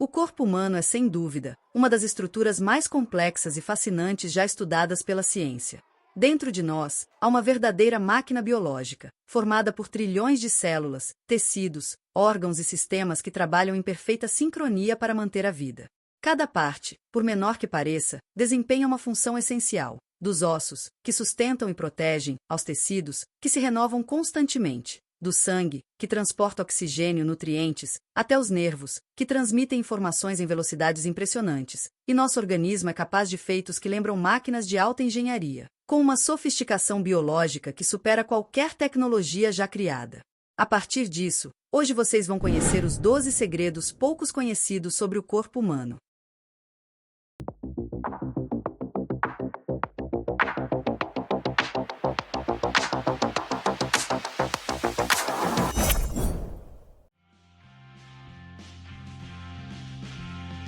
O corpo humano é, sem dúvida, uma das estruturas mais complexas e fascinantes já estudadas pela ciência. Dentro de nós, há uma verdadeira máquina biológica, formada por trilhões de células, tecidos, órgãos e sistemas que trabalham em perfeita sincronia para manter a vida. Cada parte, por menor que pareça, desempenha uma função essencial, dos ossos, que sustentam e protegem, aos tecidos, que se renovam constantemente, do sangue, que transporta oxigênio e nutrientes, até os nervos, que transmitem informações em velocidades impressionantes, e nosso organismo é capaz de feitos que lembram máquinas de alta engenharia, com uma sofisticação biológica que supera qualquer tecnologia já criada. A partir disso, hoje vocês vão conhecer os 12 segredos poucos conhecidos sobre o corpo humano.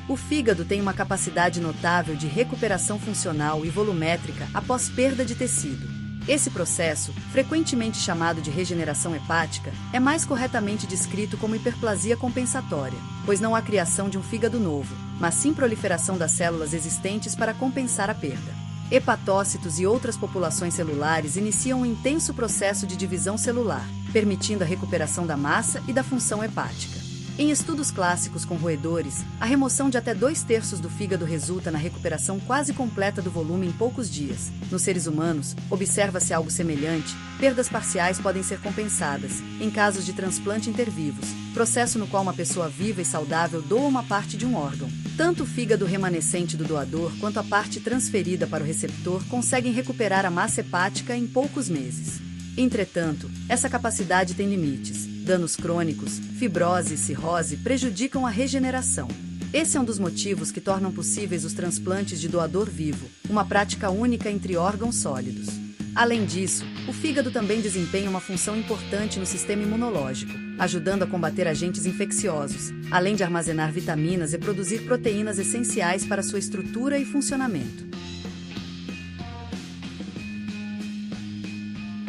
O fígado tem uma capacidade notável de recuperação funcional e volumétrica após perda de tecido. Esse processo, frequentemente chamado de regeneração hepática, é mais corretamente descrito como hiperplasia compensatória, pois não há criação de um fígado novo, mas sim proliferação das células existentes para compensar a perda. Hepatócitos e outras populações celulares iniciam um intenso processo de divisão celular, permitindo a recuperação da massa e da função hepática. Em estudos clássicos com roedores, a remoção de até 2/3 do fígado resulta na recuperação quase completa do volume em poucos dias. Nos seres humanos, observa-se algo semelhante. Perdas parciais podem ser compensadas, em casos de transplante intervivos, processo no qual uma pessoa viva e saudável doa uma parte de um órgão. Tanto o fígado remanescente do doador quanto a parte transferida para o receptor conseguem recuperar a massa hepática em poucos meses. Entretanto, essa capacidade tem limites. Danos crônicos, fibrose e cirrose prejudicam a regeneração. Esse é um dos motivos que tornam possíveis os transplantes de doador vivo, uma prática única entre órgãos sólidos. Além disso, o fígado também desempenha uma função importante no sistema imunológico, ajudando a combater agentes infecciosos, além de armazenar vitaminas e produzir proteínas essenciais para sua estrutura e funcionamento.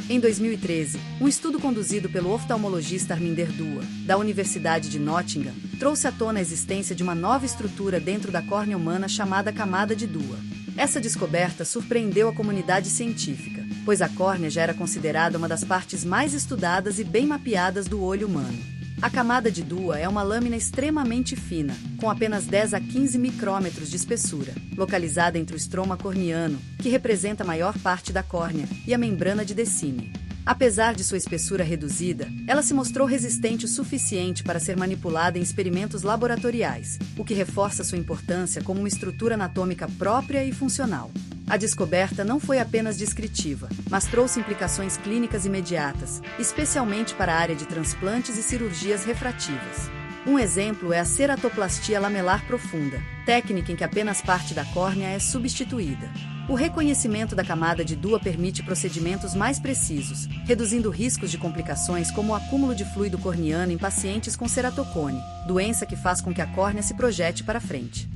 Em 2013, um estudo conduzido pelo oftalmologista Harminder Dua, da Universidade de Nottingham, trouxe à tona a existência de uma nova estrutura dentro da córnea humana chamada camada de Dua. Essa descoberta surpreendeu a comunidade científica, pois a córnea já era considerada uma das partes mais estudadas e bem mapeadas do olho humano. A camada de Dua é uma lâmina extremamente fina, com apenas 10 a 15 micrômetros de espessura, localizada entre o estroma corneano, que representa a maior parte da córnea, e a membrana de Descemet. Apesar de sua espessura reduzida, ela se mostrou resistente o suficiente para ser manipulada em experimentos laboratoriais, o que reforça sua importância como uma estrutura anatômica própria e funcional. A descoberta não foi apenas descritiva, mas trouxe implicações clínicas imediatas, especialmente para a área de transplantes e cirurgias refrativas. Um exemplo é a ceratoplastia lamelar profunda, técnica em que apenas parte da córnea é substituída. O reconhecimento da camada de Dua permite procedimentos mais precisos, reduzindo riscos de complicações como o acúmulo de fluido corneano em pacientes com ceratocone, doença que faz com que a córnea se projete para frente.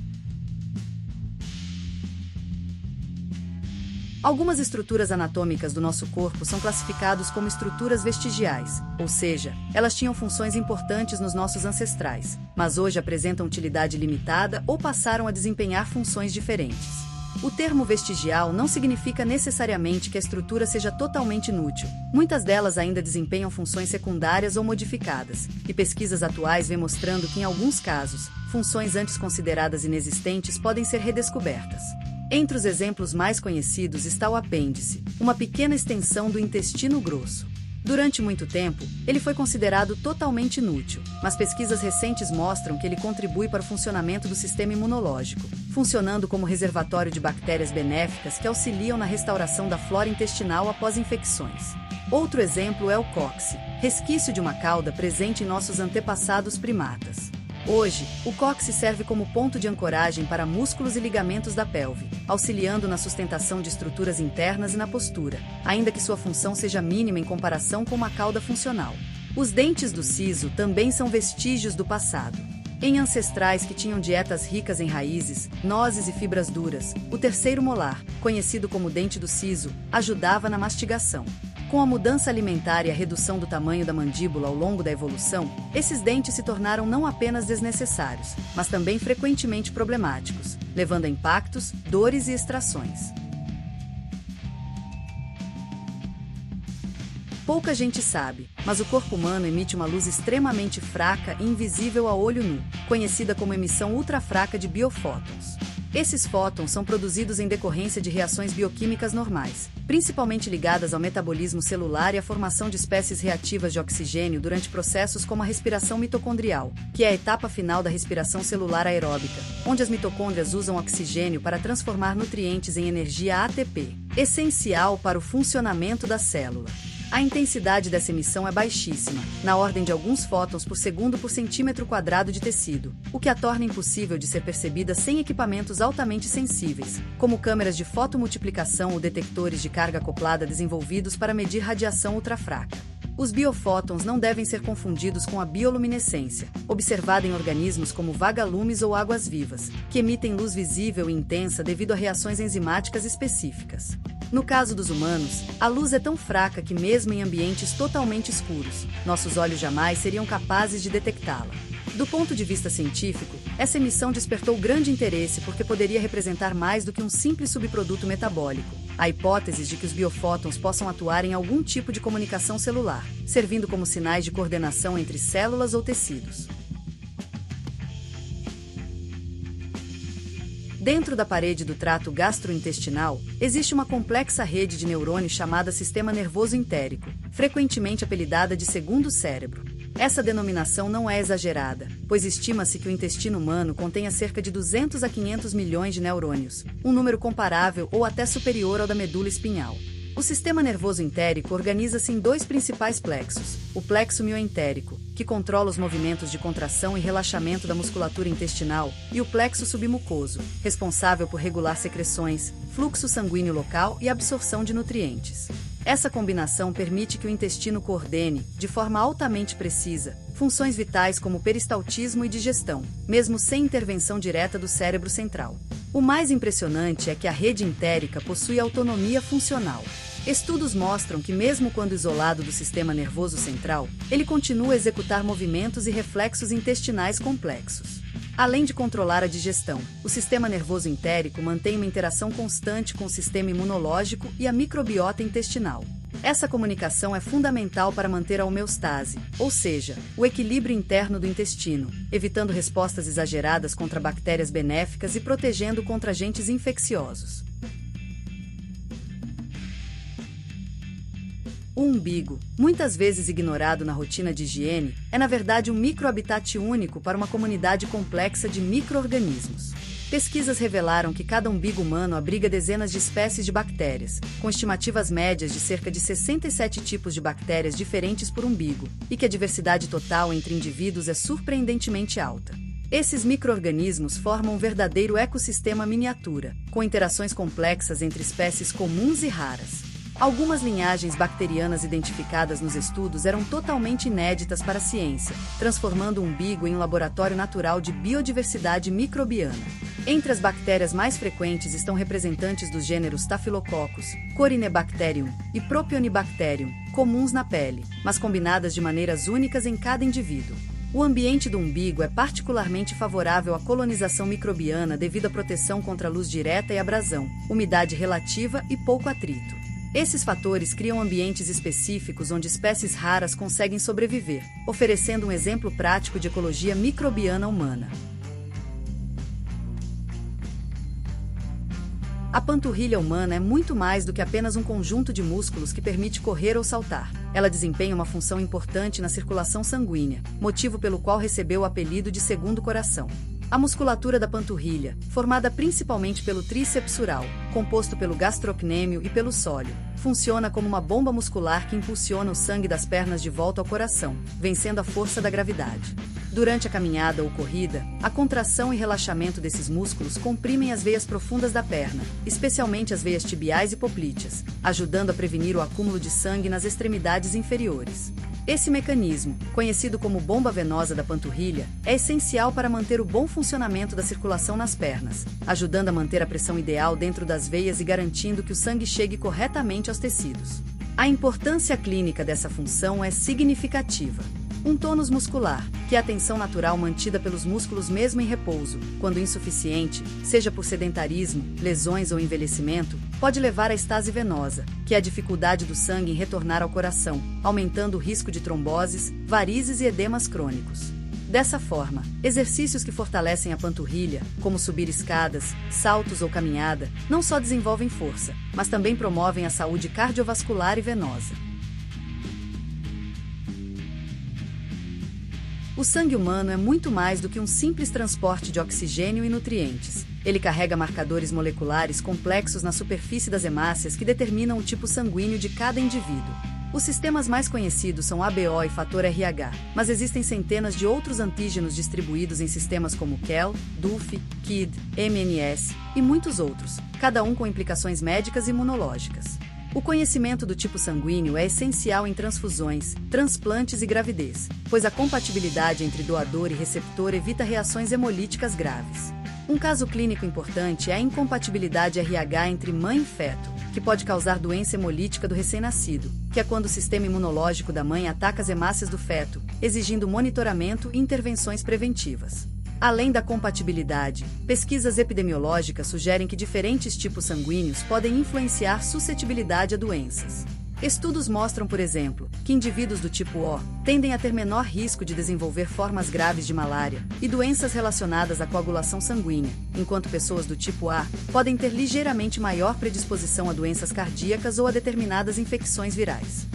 Algumas estruturas anatômicas do nosso corpo são classificadas como estruturas vestigiais, ou seja, elas tinham funções importantes nos nossos ancestrais, mas hoje apresentam utilidade limitada ou passaram a desempenhar funções diferentes. O termo vestigial não significa necessariamente que a estrutura seja totalmente inútil. Muitas delas ainda desempenham funções secundárias ou modificadas, e pesquisas atuais vêm mostrando que, em alguns casos, funções antes consideradas inexistentes podem ser redescobertas. Entre os exemplos mais conhecidos está o apêndice, uma pequena extensão do intestino grosso. Durante muito tempo, ele foi considerado totalmente inútil, mas pesquisas recentes mostram que ele contribui para o funcionamento do sistema imunológico, funcionando como reservatório de bactérias benéficas que auxiliam na restauração da flora intestinal após infecções. Outro exemplo é o cóccix, resquício de uma cauda presente em nossos antepassados primatas. Hoje, o cóccix serve como ponto de ancoragem para músculos e ligamentos da pelve, auxiliando na sustentação de estruturas internas e na postura, ainda que sua função seja mínima em comparação com uma cauda funcional. Os dentes do siso também são vestígios do passado. Em ancestrais que tinham dietas ricas em raízes, nozes e fibras duras, o terceiro molar, conhecido como dente do siso, ajudava na mastigação. Com a mudança alimentar e a redução do tamanho da mandíbula ao longo da evolução, esses dentes se tornaram não apenas desnecessários, mas também frequentemente problemáticos, levando a impactos, dores e extrações. Pouca gente sabe, mas o corpo humano emite uma luz extremamente fraca e invisível a olho nu, conhecida como emissão ultrafraca de biofótons. Esses fótons são produzidos em decorrência de reações bioquímicas normais, principalmente ligadas ao metabolismo celular e à formação de espécies reativas de oxigênio durante processos como a respiração mitocondrial, que é a etapa final da respiração celular aeróbica, onde as mitocôndrias usam oxigênio para transformar nutrientes em energia ATP, essencial para o funcionamento da célula. A intensidade dessa emissão é baixíssima, na ordem de alguns fótons por segundo por centímetro quadrado de tecido, o que a torna impossível de ser percebida sem equipamentos altamente sensíveis, como câmeras de fotomultiplicação ou detectores de carga acoplada desenvolvidos para medir radiação ultrafraca. Os biofótons não devem ser confundidos com a bioluminescência, observada em organismos como vagalumes ou águas-vivas, que emitem luz visível e intensa devido a reações enzimáticas específicas. No caso dos humanos, a luz é tão fraca que mesmo em ambientes totalmente escuros, nossos olhos jamais seriam capazes de detectá-la. Do ponto de vista científico, essa emissão despertou grande interesse porque poderia representar mais do que um simples subproduto metabólico. Há hipóteses de que os biofótons possam atuar em algum tipo de comunicação celular, servindo como sinais de coordenação entre células ou tecidos. Dentro da parede do trato gastrointestinal, existe uma complexa rede de neurônios chamada sistema nervoso entérico, frequentemente apelidada de segundo cérebro. Essa denominação não é exagerada, pois estima-se que o intestino humano contenha cerca de 200 a 500 milhões de neurônios, um número comparável ou até superior ao da medula espinhal. O sistema nervoso entérico organiza-se em dois principais plexos: o plexo mioentérico, que controla os movimentos de contração e relaxamento da musculatura intestinal, e o plexo submucoso, responsável por regular secreções, fluxo sanguíneo local e absorção de nutrientes. Essa combinação permite que o intestino coordene, de forma altamente precisa, funções vitais como peristaltismo e digestão, mesmo sem intervenção direta do cérebro central. O mais impressionante é que a rede entérica possui autonomia funcional. Estudos mostram que mesmo quando isolado do sistema nervoso central, ele continua a executar movimentos e reflexos intestinais complexos. Além de controlar a digestão, o sistema nervoso entérico mantém uma interação constante com o sistema imunológico e a microbiota intestinal. Essa comunicação é fundamental para manter a homeostase, ou seja, o equilíbrio interno do intestino, evitando respostas exageradas contra bactérias benéficas e protegendo contra agentes infecciosos. O umbigo, muitas vezes ignorado na rotina de higiene, é na verdade um microhabitat único para uma comunidade complexa de micro-organismos. Pesquisas revelaram que cada umbigo humano abriga dezenas de espécies de bactérias, com estimativas médias de cerca de 67 tipos de bactérias diferentes por umbigo, e que a diversidade total entre indivíduos é surpreendentemente alta. Esses micro-organismos formam um verdadeiro ecossistema miniatura, com interações complexas entre espécies comuns e raras. Algumas linhagens bacterianas identificadas nos estudos eram totalmente inéditas para a ciência, transformando o umbigo em um laboratório natural de biodiversidade microbiana. Entre as bactérias mais frequentes estão representantes dos gêneros Staphylococcus, Corynebacterium e Propionibacterium, comuns na pele, mas combinadas de maneiras únicas em cada indivíduo. O ambiente do umbigo é particularmente favorável à colonização microbiana devido à proteção contra a luz direta e abrasão, umidade relativa e pouco atrito. Esses fatores criam ambientes específicos onde espécies raras conseguem sobreviver, oferecendo um exemplo prático de ecologia microbiana humana. A panturrilha humana é muito mais do que apenas um conjunto de músculos que permite correr ou saltar. Ela desempenha uma função importante na circulação sanguínea, motivo pelo qual recebeu o apelido de segundo coração. A musculatura da panturrilha, formada principalmente pelo tríceps sural, composto pelo gastrocnêmio e pelo sólio, funciona como uma bomba muscular que impulsiona o sangue das pernas de volta ao coração, vencendo a força da gravidade. Durante a caminhada ou corrida, a contração e relaxamento desses músculos comprimem as veias profundas da perna, especialmente as veias tibiais e poplíteas, ajudando a prevenir o acúmulo de sangue nas extremidades inferiores. Esse mecanismo, conhecido como bomba venosa da panturrilha, é essencial para manter o bom funcionamento da circulação nas pernas, ajudando a manter a pressão ideal dentro das veias e garantindo que o sangue chegue corretamente aos tecidos. A importância clínica dessa função é significativa. Um tônus muscular, que é a tensão natural mantida pelos músculos mesmo em repouso, quando insuficiente, seja por sedentarismo, lesões ou envelhecimento, pode levar à estase venosa, que é a dificuldade do sangue em retornar ao coração, aumentando o risco de tromboses, varizes e edemas crônicos. Dessa forma, exercícios que fortalecem a panturrilha, como subir escadas, saltos ou caminhada, não só desenvolvem força, mas também promovem a saúde cardiovascular e venosa. O sangue humano é muito mais do que um simples transporte de oxigênio e nutrientes. Ele carrega marcadores moleculares complexos na superfície das hemácias que determinam o tipo sanguíneo de cada indivíduo. Os sistemas mais conhecidos são ABO e fator RH, mas existem centenas de outros antígenos distribuídos em sistemas como KEL, DUF, KID, MNS e muitos outros, cada um com implicações médicas e imunológicas. O conhecimento do tipo sanguíneo é essencial em transfusões, transplantes e gravidez, pois a compatibilidade entre doador e receptor evita reações hemolíticas graves. Um caso clínico importante é a incompatibilidade RH entre mãe e feto, que pode causar doença hemolítica do recém-nascido, que é quando o sistema imunológico da mãe ataca as hemácias do feto, exigindo monitoramento e intervenções preventivas. Além da compatibilidade, pesquisas epidemiológicas sugerem que diferentes tipos sanguíneos podem influenciar suscetibilidade a doenças. Estudos mostram, por exemplo, que indivíduos do tipo O tendem a ter menor risco de desenvolver formas graves de malária e doenças relacionadas à coagulação sanguínea, enquanto pessoas do tipo A podem ter ligeiramente maior predisposição a doenças cardíacas ou a determinadas infecções virais.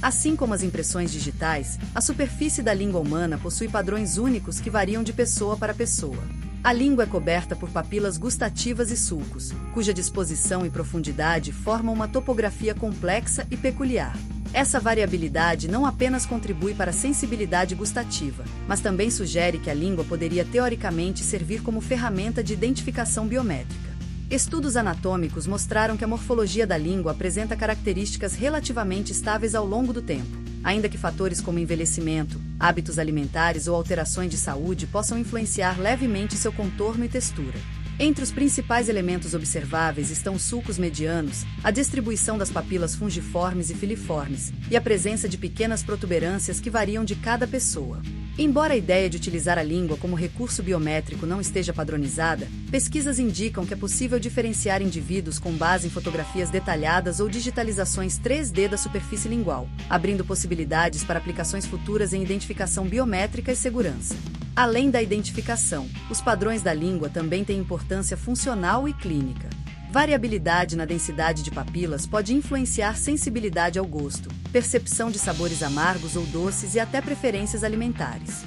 Assim como as impressões digitais, a superfície da língua humana possui padrões únicos que variam de pessoa para pessoa. A língua é coberta por papilas gustativas e sulcos, cuja disposição e profundidade formam uma topografia complexa e peculiar. Essa variabilidade não apenas contribui para a sensibilidade gustativa, mas também sugere que a língua poderia teoricamente servir como ferramenta de identificação biométrica. Estudos anatômicos mostraram que a morfologia da língua apresenta características relativamente estáveis ao longo do tempo, ainda que fatores como envelhecimento, hábitos alimentares ou alterações de saúde possam influenciar levemente seu contorno e textura. Entre os principais elementos observáveis estão os sulcos medianos, a distribuição das papilas fungiformes e filiformes, e a presença de pequenas protuberâncias que variam de cada pessoa. Embora a ideia de utilizar a língua como recurso biométrico não esteja padronizada, pesquisas indicam que é possível diferenciar indivíduos com base em fotografias detalhadas ou digitalizações 3D da superfície lingual, abrindo possibilidades para aplicações futuras em identificação biométrica e segurança. Além da identificação, os padrões da língua também têm importância funcional e clínica. Variabilidade na densidade de papilas pode influenciar sensibilidade ao gosto, percepção de sabores amargos ou doces e até preferências alimentares.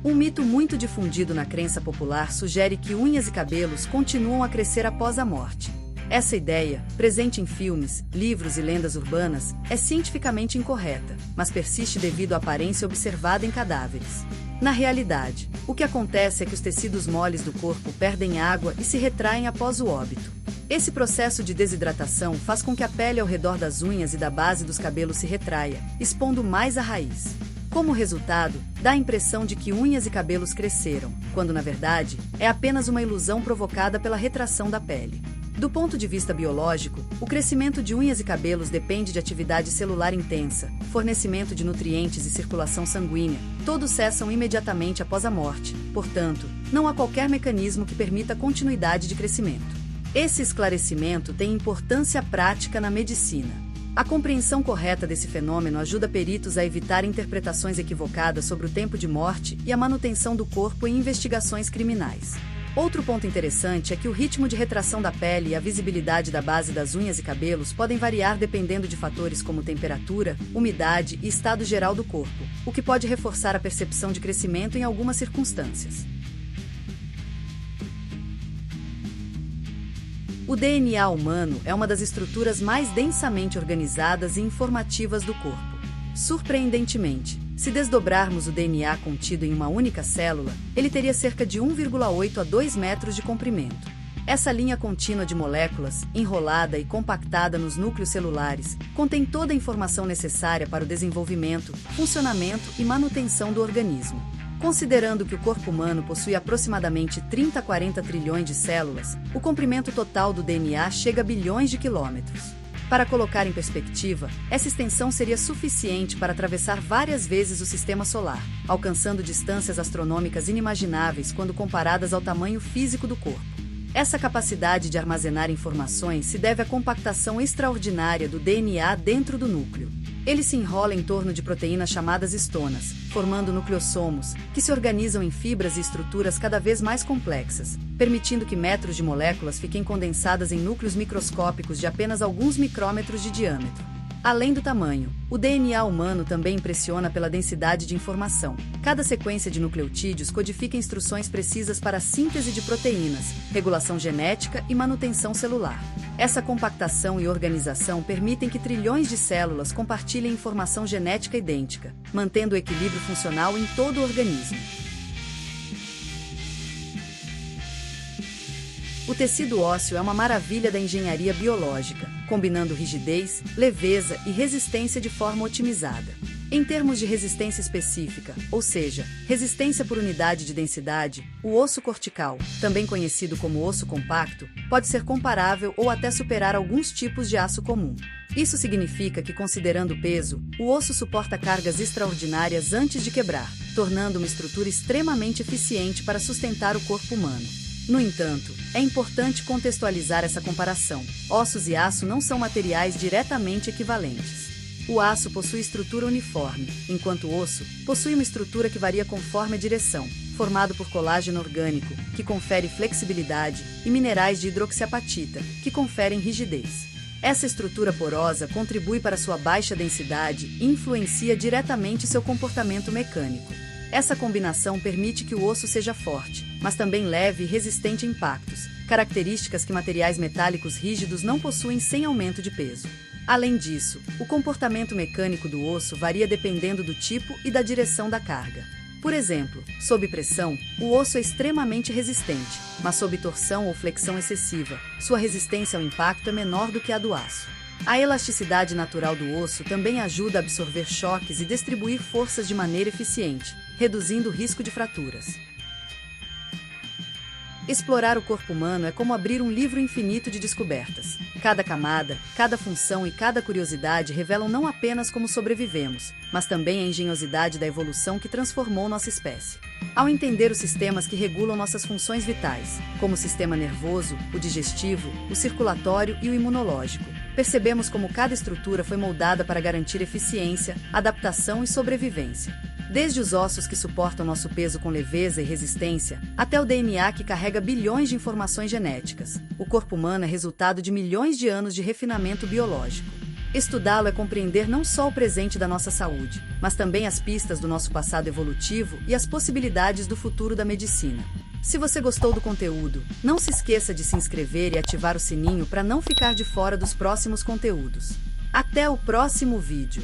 Um mito muito difundido na crença popular sugere que unhas e cabelos continuam a crescer após a morte. Essa ideia, presente em filmes, livros e lendas urbanas, é cientificamente incorreta, mas persiste devido à aparência observada em cadáveres. Na realidade, o que acontece é que os tecidos moles do corpo perdem água e se retraem após o óbito. Esse processo de desidratação faz com que a pele ao redor das unhas e da base dos cabelos se retraia, expondo mais a raiz. Como resultado, dá a impressão de que unhas e cabelos cresceram, quando na verdade, é apenas uma ilusão provocada pela retração da pele. Do ponto de vista biológico, o crescimento de unhas e cabelos depende de atividade celular intensa, fornecimento de nutrientes e circulação sanguínea. Todos cessam imediatamente após a morte, portanto, não há qualquer mecanismo que permita a continuidade de crescimento. Esse esclarecimento tem importância prática na medicina. A compreensão correta desse fenômeno ajuda peritos a evitar interpretações equivocadas sobre o tempo de morte e a manutenção do corpo em investigações criminais. Outro ponto interessante é que o ritmo de retração da pele e a visibilidade da base das unhas e cabelos podem variar dependendo de fatores como temperatura, umidade e estado geral do corpo, o que pode reforçar a percepção de crescimento em algumas circunstâncias. O DNA humano é uma das estruturas mais densamente organizadas e informativas do corpo. Surpreendentemente, se desdobrarmos o DNA contido em uma única célula, ele teria cerca de 1,8 a 2 metros de comprimento. Essa linha contínua de moléculas, enrolada e compactada nos núcleos celulares, contém toda a informação necessária para o desenvolvimento, funcionamento e manutenção do organismo. Considerando que o corpo humano possui aproximadamente 30 a 40 trilhões de células, o comprimento total do DNA chega a bilhões de quilômetros. Para colocar em perspectiva, essa extensão seria suficiente para atravessar várias vezes o sistema solar, alcançando distâncias astronômicas inimagináveis quando comparadas ao tamanho físico do corpo. Essa capacidade de armazenar informações se deve à compactação extraordinária do DNA dentro do núcleo. Ele se enrola em torno de proteínas chamadas histonas, formando nucleossomos, que se organizam em fibras e estruturas cada vez mais complexas, permitindo que metros de moléculas fiquem condensadas em núcleos microscópicos de apenas alguns micrômetros de diâmetro. Além do tamanho, o DNA humano também impressiona pela densidade de informação. Cada sequência de nucleotídeos codifica instruções precisas para a síntese de proteínas, regulação genética e manutenção celular. Essa compactação e organização permitem que trilhões de células compartilhem informação genética idêntica, mantendo o equilíbrio funcional em todo o organismo. O tecido ósseo é uma maravilha da engenharia biológica, combinando rigidez, leveza e resistência de forma otimizada. Em termos de resistência específica, ou seja, resistência por unidade de densidade, o osso cortical, também conhecido como osso compacto, pode ser comparável ou até superar alguns tipos de aço comum. Isso significa que, considerando o peso, o osso suporta cargas extraordinárias antes de quebrar, tornando uma estrutura extremamente eficiente para sustentar o corpo humano. No entanto, é importante contextualizar essa comparação. Ossos e aço não são materiais diretamente equivalentes. O aço possui estrutura uniforme, enquanto o osso possui uma estrutura que varia conforme a direção, formado por colágeno orgânico, que confere flexibilidade, e minerais de hidroxiapatita, que conferem rigidez. Essa estrutura porosa contribui para sua baixa densidade e influencia diretamente seu comportamento mecânico. Essa combinação permite que o osso seja forte, mas também leve e resistente a impactos, características que materiais metálicos rígidos não possuem sem aumento de peso. Além disso, o comportamento mecânico do osso varia dependendo do tipo e da direção da carga. Por exemplo, sob pressão, o osso é extremamente resistente, mas sob torção ou flexão excessiva, sua resistência ao impacto é menor do que a do aço. A elasticidade natural do osso também ajuda a absorver choques e distribuir forças de maneira eficiente, reduzindo o risco de fraturas. Explorar o corpo humano é como abrir um livro infinito de descobertas. Cada camada, cada função e cada curiosidade revelam não apenas como sobrevivemos, mas também a engenhosidade da evolução que transformou nossa espécie. Ao entender os sistemas que regulam nossas funções vitais, como o sistema nervoso, o digestivo, o circulatório e o imunológico, percebemos como cada estrutura foi moldada para garantir eficiência, adaptação e sobrevivência. Desde os ossos que suportam nosso peso com leveza e resistência, até o DNA que carrega bilhões de informações genéticas, o corpo humano é resultado de milhões de anos de refinamento biológico. Estudá-lo é compreender não só o presente da nossa saúde, mas também as pistas do nosso passado evolutivo e as possibilidades do futuro da medicina. Se você gostou do conteúdo, não se esqueça de se inscrever e ativar o sininho para não ficar de fora dos próximos conteúdos. Até o próximo vídeo!